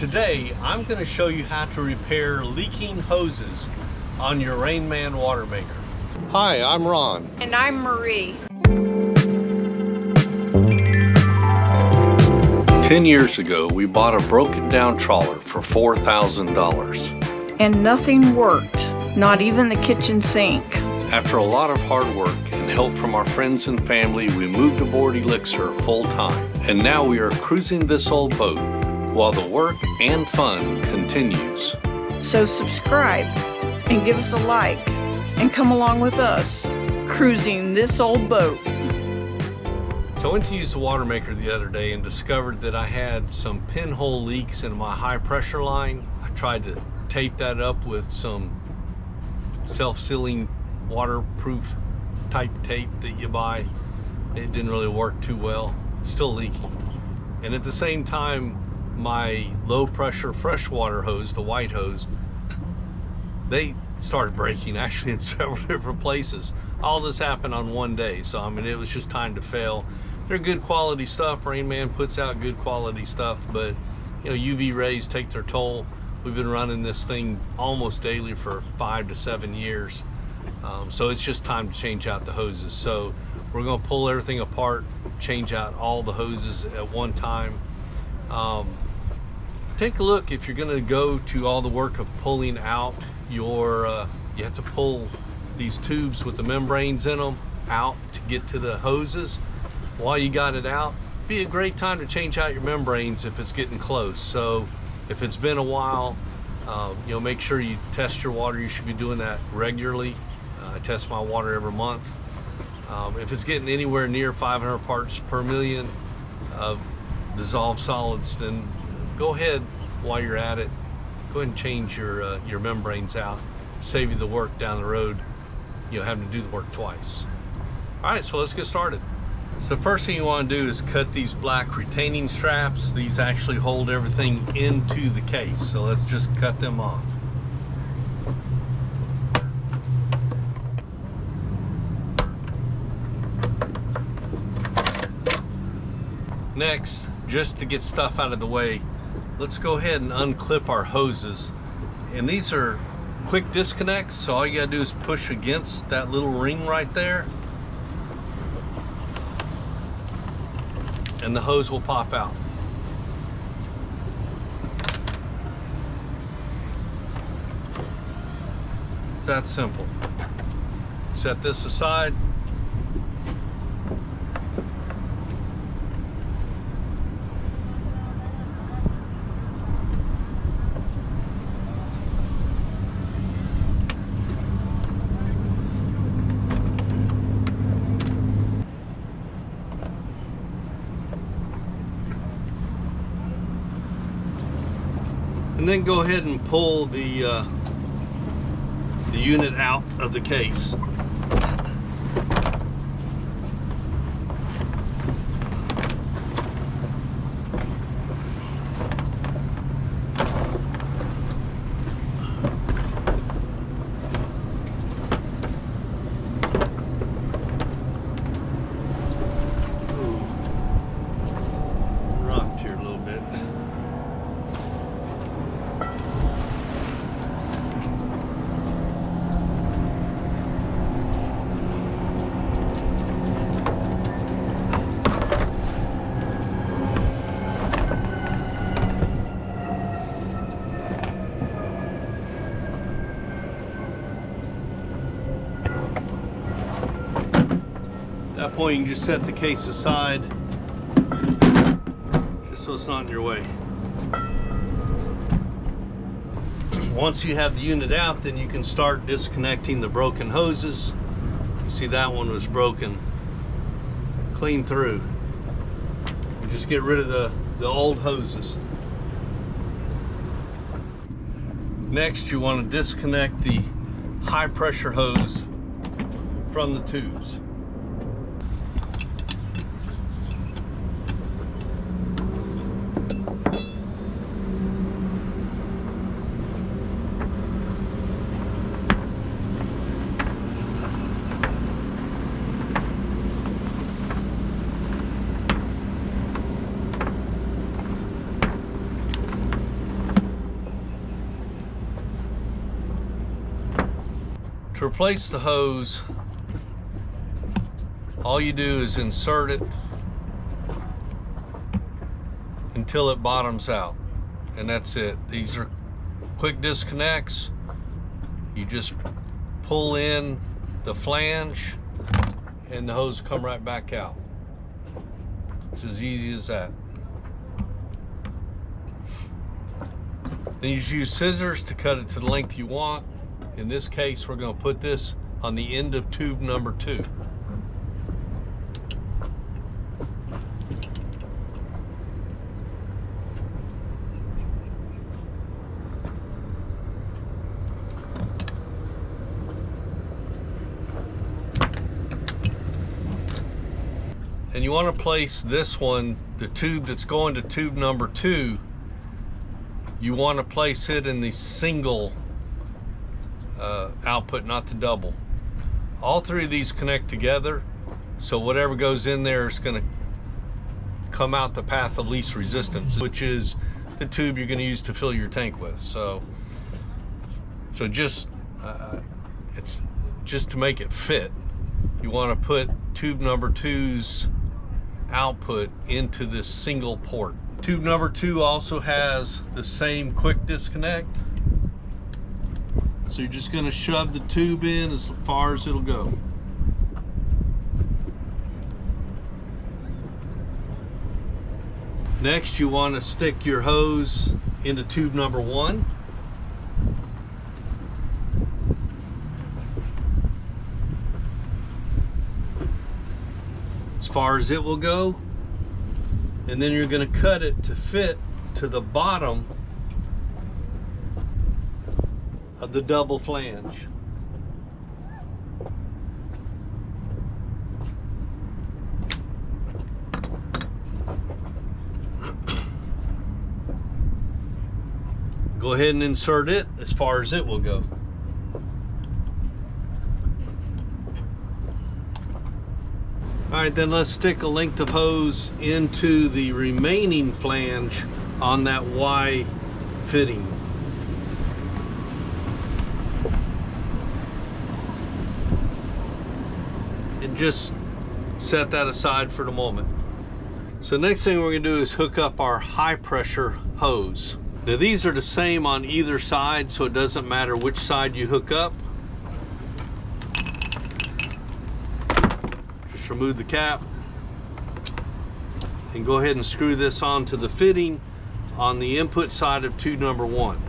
Today, I'm going to show you how to repair leaking hoses on your Rainman Watermaker. Hi, I'm Ron. And I'm Marie. 10 years ago, we bought a broken down trawler for $4,000. And nothing worked, not even the kitchen sink. After a lot of hard work and help from our friends and family, we moved aboard Elixir full time. And now we are cruising this old boat while the work and fun continues. So subscribe and give us a like and come along with us cruising this old boat. So I went to use the Watermaker the other day and discovered that I had some pinhole leaks in my high pressure line. I tried to tape that up with some self-sealing waterproof type tape that you buy. It didn't really work too well. It's still leaking. And at the same time, my low pressure freshwater hose, the white hose, they started breaking actually in several different places. All this happened on one day, so I mean it was just time to fail. They're good quality stuff. Rainman puts out good quality stuff, but you know, UV rays take their toll. We've been running this thing almost daily for 5 to 7 years, so it's just time to change out the hoses. So we're going to pull everything apart, change out all the hoses at one time. Take a look. If you're going to go to all the work of pulling out your you have to pull these tubes with the membranes in them out to get to the hoses. While you got it out, be a great time to change out your membranes if it's getting close. So if it's been a while, you know, make sure you test your water. You should be doing that regularly. I test my water every month. If it's getting anywhere near 500 parts per million of dissolved solids, then go ahead while you're at it. Go ahead and change your membranes out. Save you the work down the road, you know, having to do the work twice. All right, so let's get started. So first thing you want to do is cut these black retaining straps. These actually hold everything into the case. So let's just cut them off. Next, just to get stuff out of the way, let's go ahead and unclip our hoses. And these are quick disconnects, so all you gotta do is push against that little ring right there, and the hose will pop out. It's that simple. Set this aside. And then go ahead and pull the unit out of the case. Rocked here a little bit. At that point, you can just set the case aside, just so it's not in your way. Once you have the unit out, then you can start disconnecting the broken hoses. You see that one was broken clean through. You just get rid of the old hoses. Next, you want to disconnect the high pressure hose from the tubes. To replace the hose, all you do is insert it until it bottoms out, and that's it. These are quick disconnects. You just pull in the flange and the hose will come right back out. It's as easy as that. Then you just use scissors to cut it to the length you want. In this case, we're going to put this on the end of tube number 2. And you want to place this one, the tube that's going to tube number 2, you want to place it in the single output, not the double. All 3 of these connect together, so whatever goes in there is going to come out the path of least resistance, which is the tube you're going to use to fill your tank with. So just it's just to make it fit, you want to put tube number 2's output into this single port. Tube number 2 also has the same quick disconnect. So you're just going to shove the tube in as far as it'll go. Next, you want to stick your hose into tube number 1. As far as it will go. And then you're going to cut it to fit to the bottom of the double flange. Go ahead and insert it as far as it will go. All right, then let's stick a length of hose into the remaining flange on that Y fitting. And just set that aside for the moment. So next thing we're gonna do is hook up our high pressure hose. Now these are the same on either side, so it doesn't matter which side you hook up. Just remove the cap and go ahead and screw this onto the fitting on the input side of tube number 1.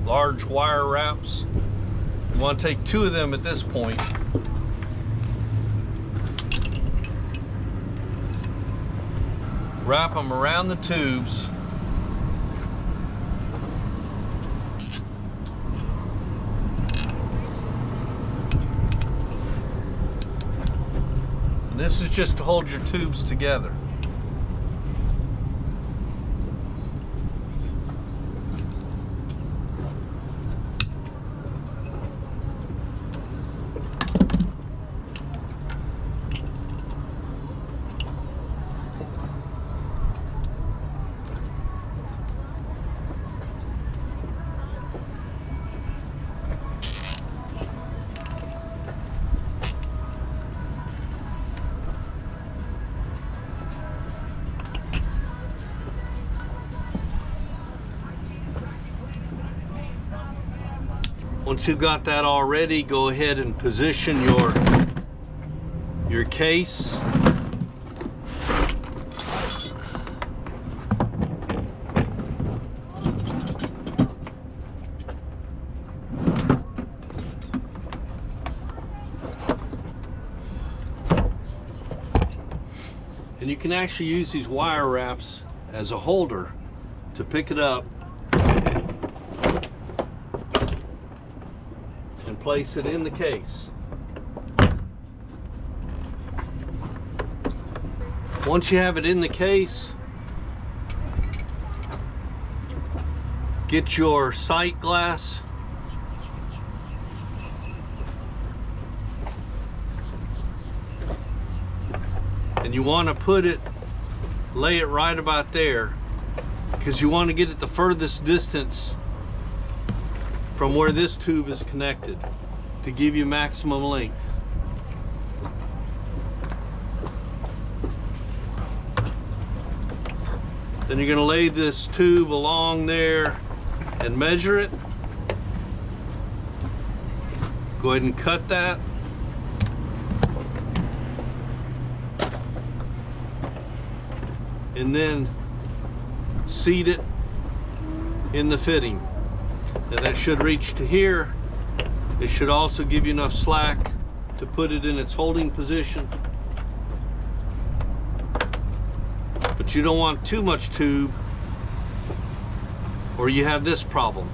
Large wire wraps. You want to take 2 of them at this point. Wrap them around the tubes. And this is just to hold your tubes together. Once you've got that all ready, go ahead and position your case. And you can actually use these wire wraps as a holder to pick it up and place it in the case. Once you have it in the case, get your sight glass and you want to lay it right about there, because you want to get it the furthest distance from where this tube is connected to give you maximum length. Then you're going to lay this tube along there and measure it. Go ahead and cut that. And then seat it in the fitting. Now that should reach to here. It should also give you enough slack to put it in its holding position. But you don't want too much tube, or you have this problem.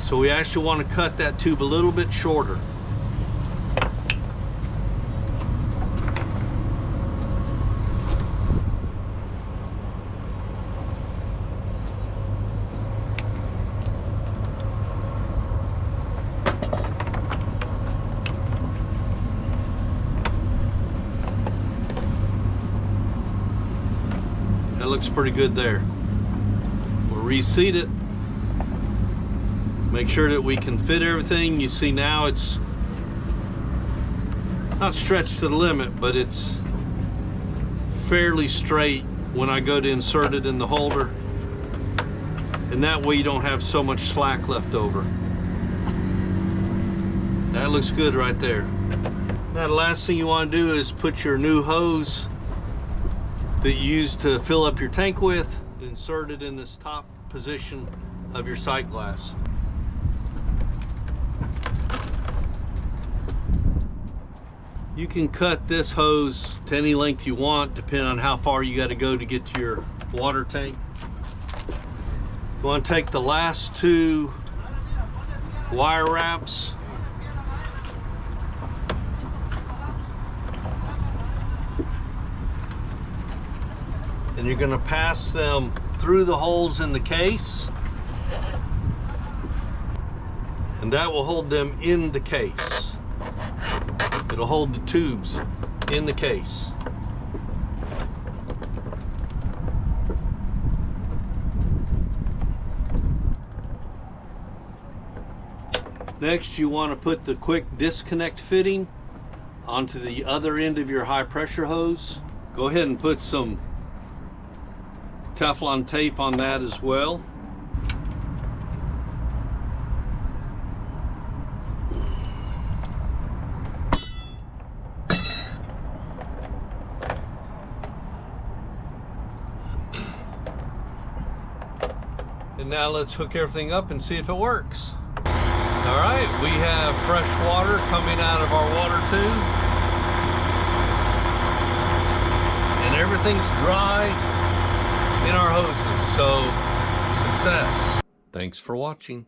So we actually want to cut that tube a little bit shorter. That looks pretty good there. We'll reseat it. Make sure that we can fit everything. You see now it's not stretched to the limit, but it's fairly straight when I go to insert it in the holder. And that way you don't have so much slack left over. That looks good right there. Now the last thing you want to do is put your new hose that you use to fill up your tank with, insert it in this top position of your sight glass. You can cut this hose to any length you want, depending on how far you got to go to get to your water tank. You want to take the last two wire wraps and you're going to pass them through the holes in the case, and that will hold them in the case. It'll hold the tubes in the case. Next, you want to put the quick disconnect fitting onto the other end of your high pressure hose. Go ahead and put some Teflon tape on that as well. And now let's hook everything up and see if it works. All right, we have fresh water coming out of our water tube. And everything's dry in our hoses, so success. Thanks for watching.